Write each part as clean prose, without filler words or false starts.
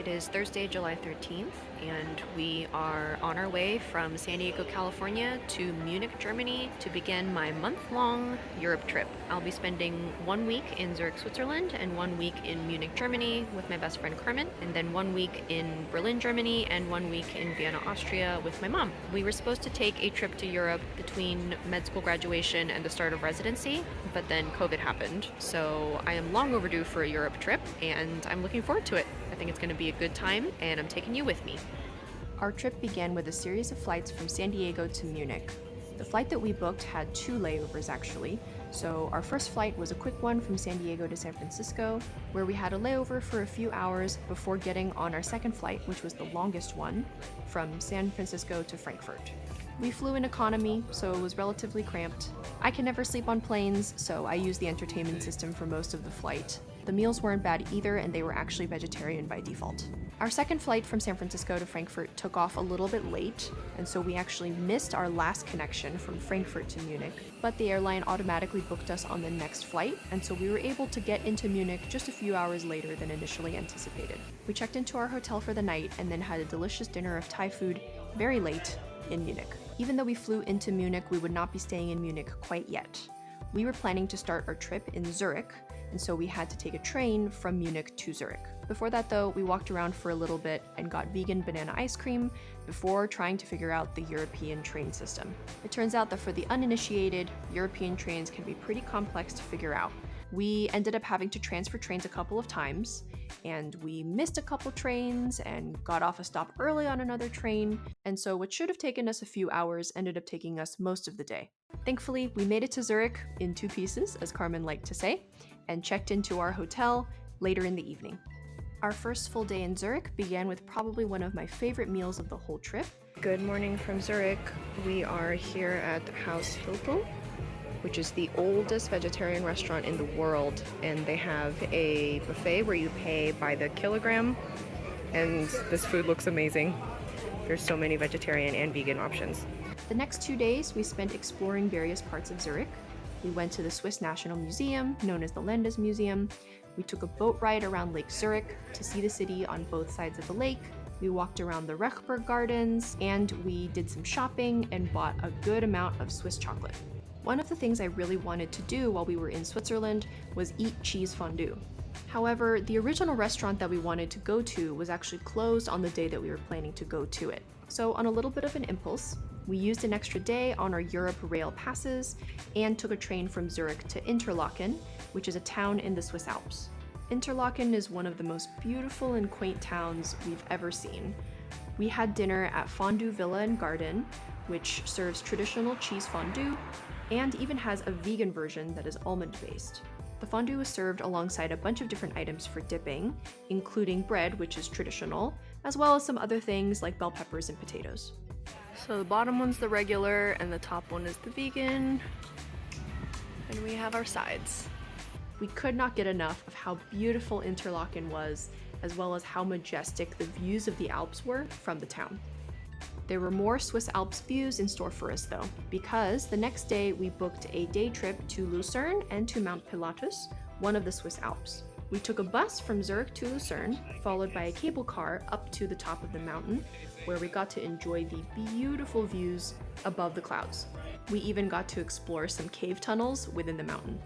It is Thursday, July 13th, and we are on our way from San Diego, California to Munich, Germany to begin my month-long Europe trip. I'll be spending 1 week in Zurich, Switzerland, and 1 week in Munich, Germany with my best friend Carmen, and then 1 week in Berlin, Germany, and 1 week in Vienna, Austria with my mom. We were supposed to take a trip to Europe between med school graduation and the start of residency, but then COVID happened, so I am long overdue for a Europe trip, and I'm looking forward to it. I think it's going to be a good time, and I'm taking you with me. Our trip began with a series of flights from San Diego to Munich. The flight that we booked had 2 layovers actually, so our first flight was a quick one from San Diego to San Francisco, where we had a layover for a few hours before getting on our second flight, which was the longest one, from San Francisco to Frankfurt. We flew in economy, so it was relatively cramped. I can never sleep on planes, so I used the entertainment system for most of the flight. The meals weren't bad either, and they were actually vegetarian by default. Our second flight from San Francisco to Frankfurt took off a little bit late, and so we actually missed our last connection from Frankfurt to Munich, but the airline automatically booked us on the next flight, and so we were able to get into Munich just a few hours later than initially anticipated. We checked into our hotel for the night and then had a delicious dinner of Thai food very late in Munich. Even though we flew into Munich, we would not be staying in Munich quite yet. We were planning to start our trip in Zurich, and so we had to take a train from Munich to Zurich. Before that though, we walked around for a little bit and got vegan banana ice cream before trying to figure out the European train system. It turns out that for the uninitiated, European trains can be pretty complex to figure out. We ended up having to transfer trains a couple of times, and we missed a couple trains and got off a stop early on another train, and so what should have taken us a few hours ended up taking us most of the day. Thankfully, we made it to Zurich in 2 pieces, as Carmen liked to say, and checked into our hotel later in the evening. Our first full day in Zurich began with probably one of my favorite meals of the whole trip. Good morning from Zurich. We are here at Haus Hilton, which is the oldest vegetarian restaurant in the world, and they have a buffet where you pay by the kilogram, and this food looks amazing. There's so many vegetarian and vegan options. The next 2 days we spent exploring various parts of Zurich. We went to the Swiss National Museum, known as the Landesmuseum. We took a boat ride around Lake Zurich to see the city on both sides of the lake. We walked around the Rechberg Gardens, and we did some shopping and bought a good amount of Swiss chocolate. One of the things I really wanted to do while we were in Switzerland was eat cheese fondue. However, the original restaurant that we wanted to go to was actually closed on the day that we were planning to go to it. So on a little bit of an impulse, we used an extra day on our Europe rail passes and took a train from Zurich to Interlaken, which is a town in the Swiss Alps. Interlaken is one of the most beautiful and quaint towns we've ever seen. We had dinner at Fondue Villa and Garden, which serves traditional cheese fondue and even has a vegan version that is almond-based. The fondue was served alongside a bunch of different items for dipping, including bread, which is traditional, as well as some other things like bell peppers and potatoes. So the bottom one's the regular and the top one is the vegan, and we have our sides. We could not get enough of how beautiful Interlaken was, as well as how majestic the views of the Alps were from the town. There were more Swiss Alps views in store for us though, because the next day we booked a day trip to Lucerne and to Mount Pilatus, one of the Swiss Alps. We took a bus from Zurich to Lucerne, followed by a cable car up to the top of the mountain, where we got to enjoy the beautiful views above the clouds. We even got to explore some cave tunnels within the mountain.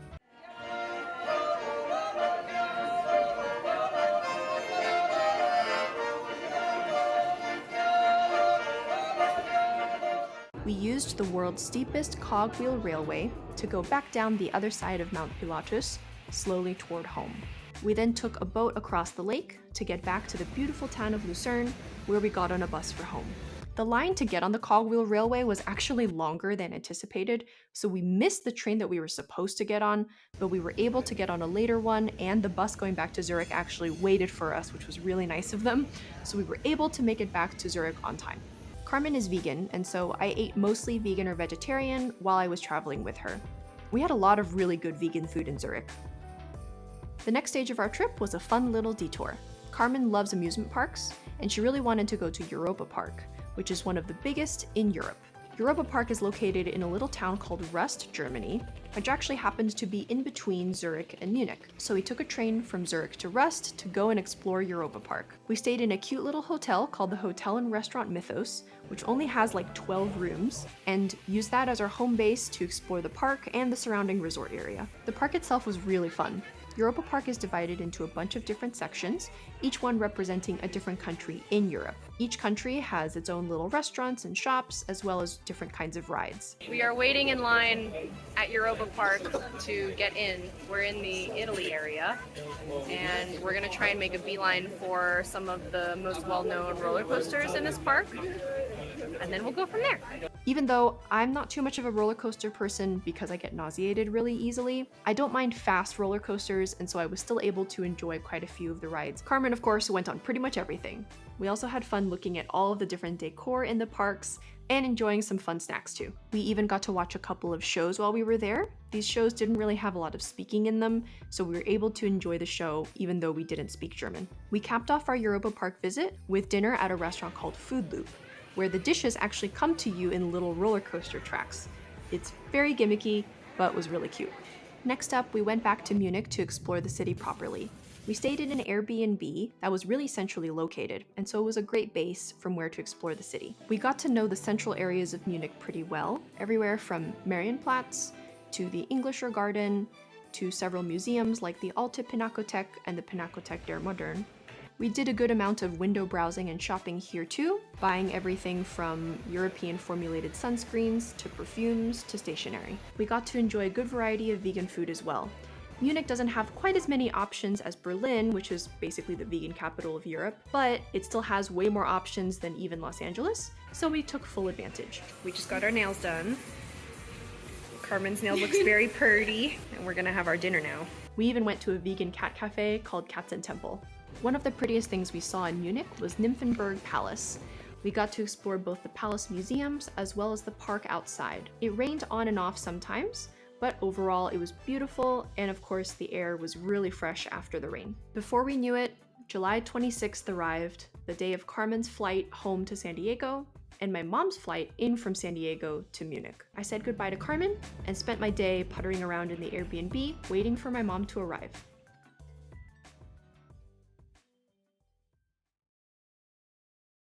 We used the world's steepest cogwheel railway to go back down the other side of Mount Pilatus, slowly toward home. We then took a boat across the lake to get back to the beautiful town of Lucerne, where we got on a bus for home. The line to get on the cogwheel railway was actually longer than anticipated, so we missed the train that we were supposed to get on, but we were able to get on a later one, and the bus going back to Zurich actually waited for us, which was really nice of them, so we were able to make it back to Zurich on time. Carmen is vegan, and so I ate mostly vegan or vegetarian while I was traveling with her. We had a lot of really good vegan food in Zurich. The next stage of our trip was a fun little detour. Carmen loves amusement parks, and she really wanted to go to Europa Park, which is one of the biggest in Europe. Europa Park is located in a little town called Rust, Germany, which actually happened to be in between Zurich and Munich. So we took a train from Zurich to Rust to go and explore Europa Park. We stayed in a cute little hotel called the Hotel and Restaurant Mythos, which only has like 12 rooms, and used that as our home base to explore the park and the surrounding resort area. The park itself was really fun. Europa Park is divided into a bunch of different sections, each one representing a different country in Europe. Each country has its own little restaurants and shops, as well as different kinds of rides. We are waiting in line at Europa Park to get in. We're in the Italy area, and we're gonna try and make a beeline for some of the most well-known roller coasters in this park, and then we'll go from there. Even though I'm not too much of a roller coaster person because I get nauseated really easily, I don't mind fast roller coasters, and so I was still able to enjoy quite a few of the rides. Carmen, of course, went on pretty much everything. We also had fun looking at all of the different decor in the parks and enjoying some fun snacks too. We even got to watch a couple of shows while we were there. These shows didn't really have a lot of speaking in them, so we were able to enjoy the show even though we didn't speak German. We capped off our Europa Park visit with dinner at a restaurant called Food Loop, where the dishes actually come to you in little roller coaster tracks. It's very gimmicky, but was really cute. Next up, we went back to Munich to explore the city properly. We stayed in an Airbnb that was really centrally located, and so it was a great base from where to explore the city. We got to know the central areas of Munich pretty well, everywhere from Marienplatz to the Englischer Garden to several museums like the Alte Pinakothek and the Pinakothek der Modern. We did a good amount of window browsing and shopping here too, buying everything from European formulated sunscreens to perfumes to stationery. We got to enjoy a good variety of vegan food as well. Munich doesn't have quite as many options as Berlin, which is basically the vegan capital of Europe, but it still has way more options than even Los Angeles, so we took full advantage. We just got our nails done. Carmen's nail looks very pretty, and we're gonna have our dinner now. We even went to a vegan cat cafe called Cats and Temple. One of the prettiest things we saw in Munich was Nymphenburg Palace. We got to explore both the palace museums as well as the park outside. It rained on and off sometimes, but overall it was beautiful, and of course the air was really fresh after the rain. Before we knew it, July 26th arrived, the day of Carmen's flight home to San Diego, and my mom's flight in from San Diego to Munich. I said goodbye to Carmen and spent my day puttering around in the Airbnb waiting for my mom to arrive.